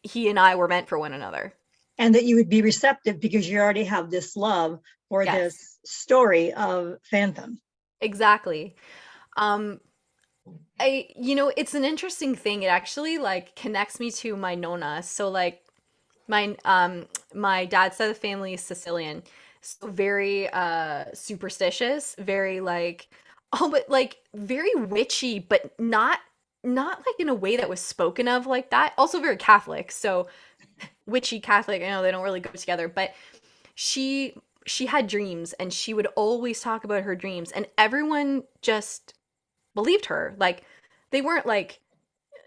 he and I were meant for one another. And that you would be receptive because you already have this love for Yes, this story of Phantom. exactly. Um, It's an interesting thing. It actually like connects me to my nona. So like my dad's side of the family is Sicilian. So very superstitious, very like oh but like very witchy, but not like in a way that was spoken of like that. Also very Catholic. So witchy Catholic, I know they don't really go together, but she she had dreams and she would always talk about her dreams and everyone just believed her. Like they weren't like,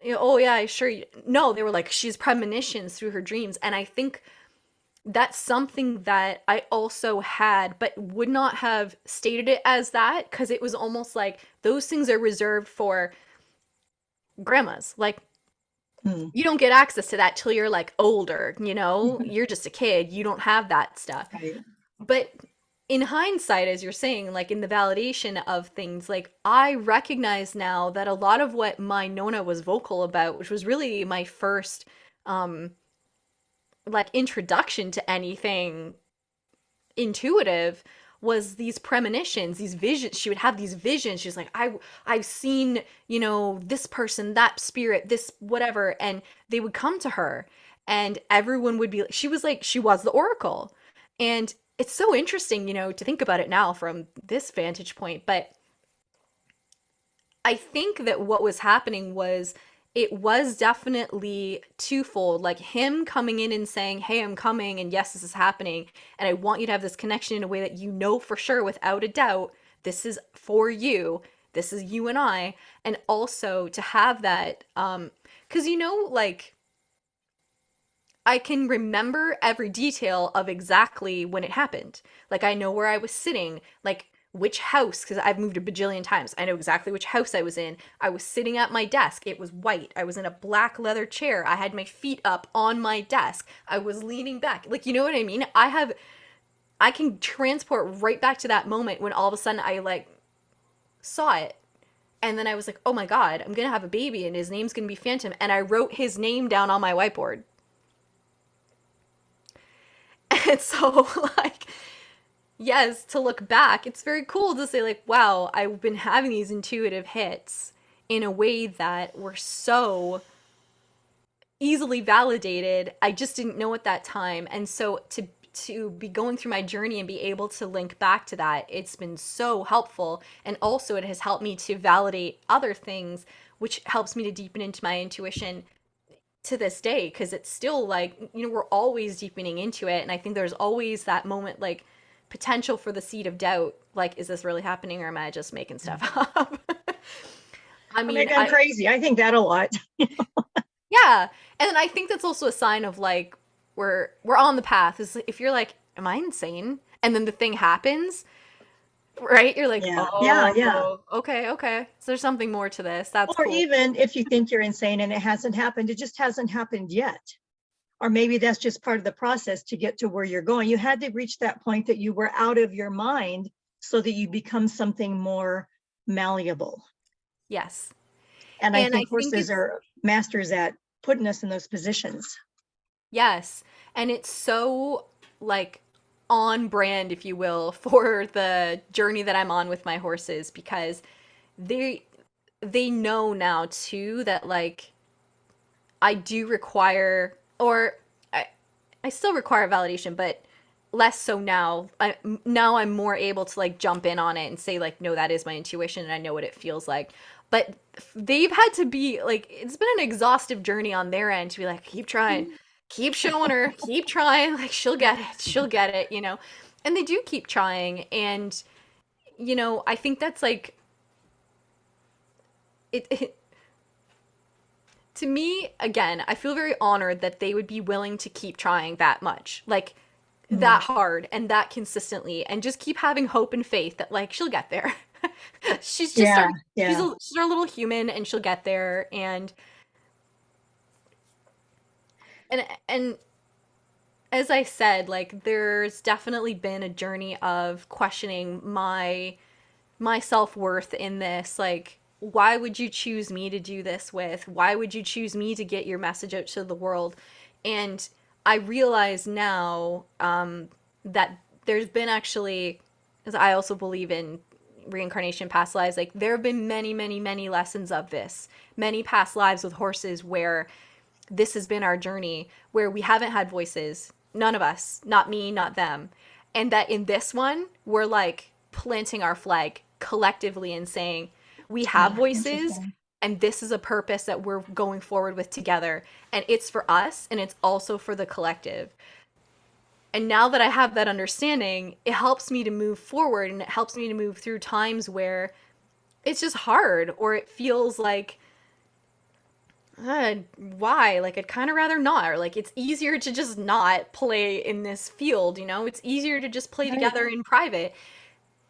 oh yeah, sure. No, they were like she's premonitions through her dreams, and I think that's something that I also had, but would not have stated it as that because it was almost like those things are reserved for grandmas. Like Hmm. you don't get access to that till you're like older, you're just a kid, you don't have that stuff. Right. But in hindsight, as you're saying, like in the validation of things, like I recognize now that a lot of what my Nona was vocal about, which was really my first um like introduction to anything intuitive, was these premonitions, these visions. She would have these visions. She's like, I've seen, this person, that spirit, this whatever, and they would come to her, and everyone would be. She was like, she was the oracle, and it's so interesting, to think about it now from this vantage point. But I think that what was happening was it was definitely twofold. Like him coming in and saying, hey, I'm coming, and yes, this is happening. And I want you to have this connection in a way that you know for sure, without a doubt, this is for you. This is you and I. And also to have that, because, like, I can remember every detail of exactly when it happened. Like I know where I was sitting, like which house, because I've moved a bajillion times. I know exactly which house I was in. I was sitting at my desk. It was white. I was in a black leather chair. I had my feet up on my desk. I was leaning back. Like, you know what I mean? I can transport right back to that moment when all of a sudden I like saw it. And then I was like, oh my God, I'm going to have a baby and his name's going to be Phantom. And I wrote his name down on my whiteboard. And so, like, yes, to look back, it's very cool to say, like, wow, I've been having these intuitive hits in a way that were so easily validated. I just didn't know at that time. And so to be going through my journey and be able to link back to that, it's been so helpful. And also it has helped me to validate other things, which helps me to deepen into my intuition to this day, because it's still like, we're always deepening into it, and I think there's always that moment, like potential for the seed of doubt, like is this really happening or am I just making stuff up? I Or mean, maybe I'm crazy. I think that a lot. yeah, and I think that's also a sign of like we're on the path. Is if you're like, am I insane, and then the thing happens, right? You're like, Yeah. Yeah. Yeah. oh, okay, okay, so there's something more to this. That's Or cool. even if you think you're insane and it hasn't happened, it just hasn't happened yet. Or maybe that's just part of the process to get to where you're going. You had to reach that point that you were out of your mind so that you become something more malleable. Yes, And I and I think think horses it's are masters at putting us in those positions. yes. And it's so like on brand, if you will, for the journey that I'm on with my horses, because they they know now too that like I do require, or I still require validation, but less so now. Now I'm more able to like jump in on it and say like, no, that is my intuition and I know what it feels like. But they've had to be like, it's been an exhaustive journey on their end to be like, keep trying, keep showing her, keep trying, like she'll get it, And they do keep trying, and I think that's like it to me, again, I feel very honored that they would be willing to keep trying that much, like that Mm. hard and that consistently, and just keep having hope and faith that like she'll get there. she's just our Yeah, yeah, she's our little human, and she'll get there. And as I said, like there's definitely been a journey of questioning my self-worth in this, like why would you choose me to do this with? Why would you choose me to get your message out to the world? And I realize now that there's been actually, because I also believe in reincarnation, past lives. Like there have been many, many, many lessons of this, many past lives with horses where this has been our journey, where we haven't had voices, none of us, not me, not them. And that in this one, we're like planting our flag collectively and saying, we have Ah, voices interesting. and this is a purpose that we're going forward with together. And it's for us and it's also for the collective. And now that I have that understanding, it helps me to move forward and it helps me to move through times where it's just hard or it feels like, why? Like, I'd kind of rather not. Or, like, it's easier to just not play in this field, you know? It's easier to just play Right. together in private.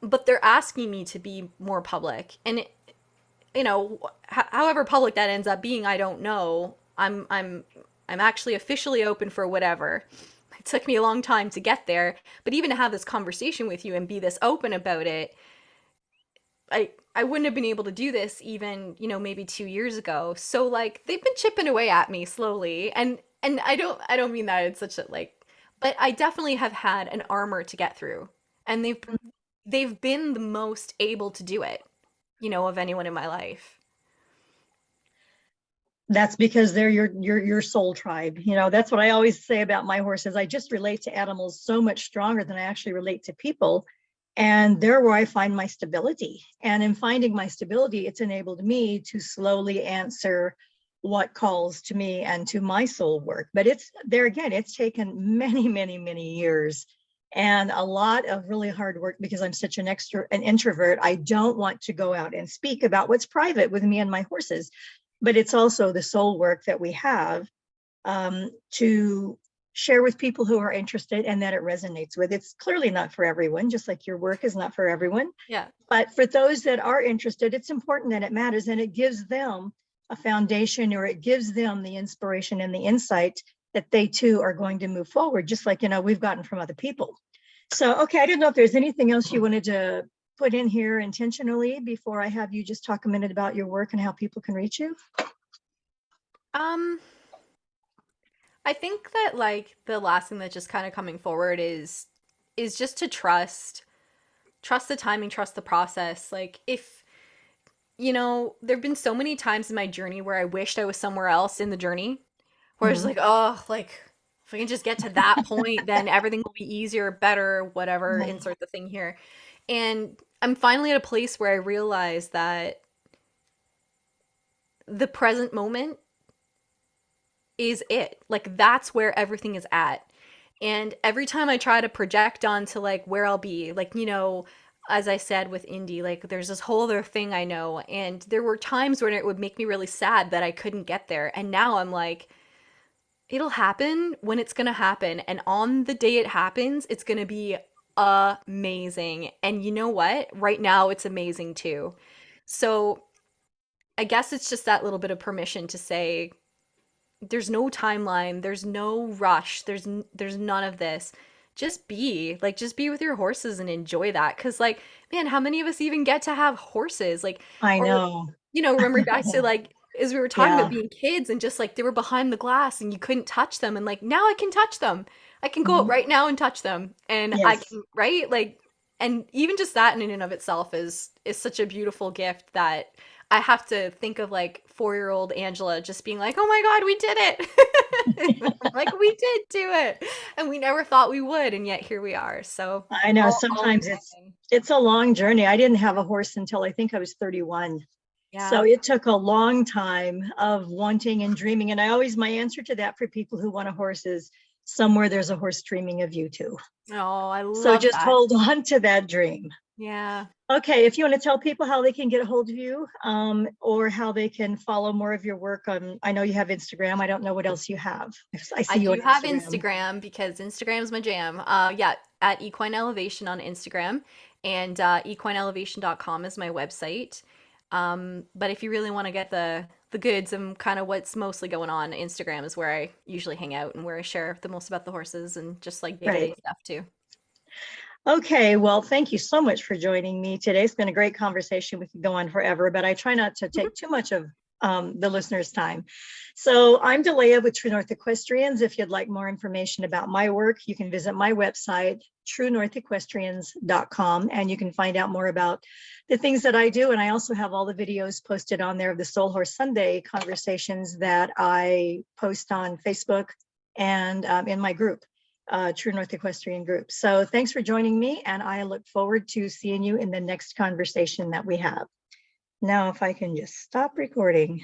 But they're asking me to be more public. And, you know, however public that ends up being, I don't know. I'm actually officially open for whatever. It took me a long time to get there, but even to have this conversation with you and be this open about it, I wouldn't have been able to do this even, you know, maybe 2 years ago. So like they've been chipping away at me slowly. And I don't mean that it's such a like, but I definitely have had an armor to get through. And they've been the most able to do it, you know, of anyone in my life. That's because they're your soul tribe. You know, that's what I always say about my horses. I just relate to animals so much stronger than I actually relate to people. And they're where I find my stability. And in finding my stability, it's enabled me to slowly answer what calls to me and to my soul work. But it's there again, it's taken many, many, many years and a lot of really hard work because I'm such an introvert. I don't want to go out and speak about what's private with me and my horses, but it's also the soul work that we have to share with people who are interested and that it resonates with. It's clearly not for everyone, just like your work is not for everyone. Yeah. But for those that are interested, it's important that it matters and it gives them a foundation or it gives them the inspiration and the insight that they too are going to move forward, just like, you know, we've gotten from other people. So, okay, I didn't know if there's anything else you wanted to put in here intentionally before I have you just talk a minute about your work and how people can reach you. Um, I think that like the last thing that's just kind of coming forward is just to trust the timing, trust the process. Like if you know, there've been so many times in my journey where I wished I was somewhere else in the journey, where it's Mhm. like, oh, like if I can just get to that point, then everything will be easier, better, whatever, Right. insert the thing here. And I'm finally at a place where I realize that the present moment is it. Like that's where everything is at. And every time I try to project onto like where I'll be, like, you know, as I said with indie, like there's this whole other thing I know. And there were times when it would make me really sad that I couldn't get there. And now I'm like, it'll happen when it's going to happen. And on the day it happens, it's going to be amazing. And you know what? Right now, it's amazing too. So I guess it's just that little bit of permission to say, there's no timeline, there's no rush, there's none of this. Just be like just be with your horses and enjoy that, cuz like man, how many of us even get to have horses like, I or know. you know, remember back to like as we were talking about Yeah. being kids and just like they were behind the glass and you couldn't touch them, and like now I can touch them. I can go out Mhm. right now and touch them and I Yes. can, right? Like, and even just that in and of itself is such a beautiful gift that I have to think of like 4-year-old Angela just being like, "Oh my God, we did it!" Like we did do it, and we never thought we would, and yet here we are. So I know all sometimes amazing. it's a long journey. I didn't have a horse until I think I was 31. So Yeah. it took a long time of wanting and dreaming. And I always, my answer to that for people who want a horse is somewhere there's a horse dreaming of you too. Oh, I So love just that. hold on to that dream. Yeah. Okay, if you want to tell people how they can get a hold of you or how they can follow more of your work on, I know you have Instagram. I don't know what else you have. I I see you on do have Instagram. Instagram because Instagram's my jam. Yeah, at Equine Elevation on Instagram, and equineelevation.com is my website. But if you really want to get the goods and kind of what's mostly going on, Instagram is where I usually hang out and where I share the most about the horses and just like day-to-day Right. stuff too. Okay, well, thank you so much for joining me today. It's been a great conversation. We could go on forever, but I try not to take too much the listeners' time. So I'm Delia with True North Equestrians. If you'd like more information about my work, you can visit my website, truenorthequestrians.com, and you can find out more about the things that I do. And I also have all the videos posted on there of the Soul Horse Sunday conversations that I post on Facebook and in my group, True North Equestrian group. So thanks for joining me, and I look forward to seeing you in the next conversation that we have. Now, if I can just stop recording.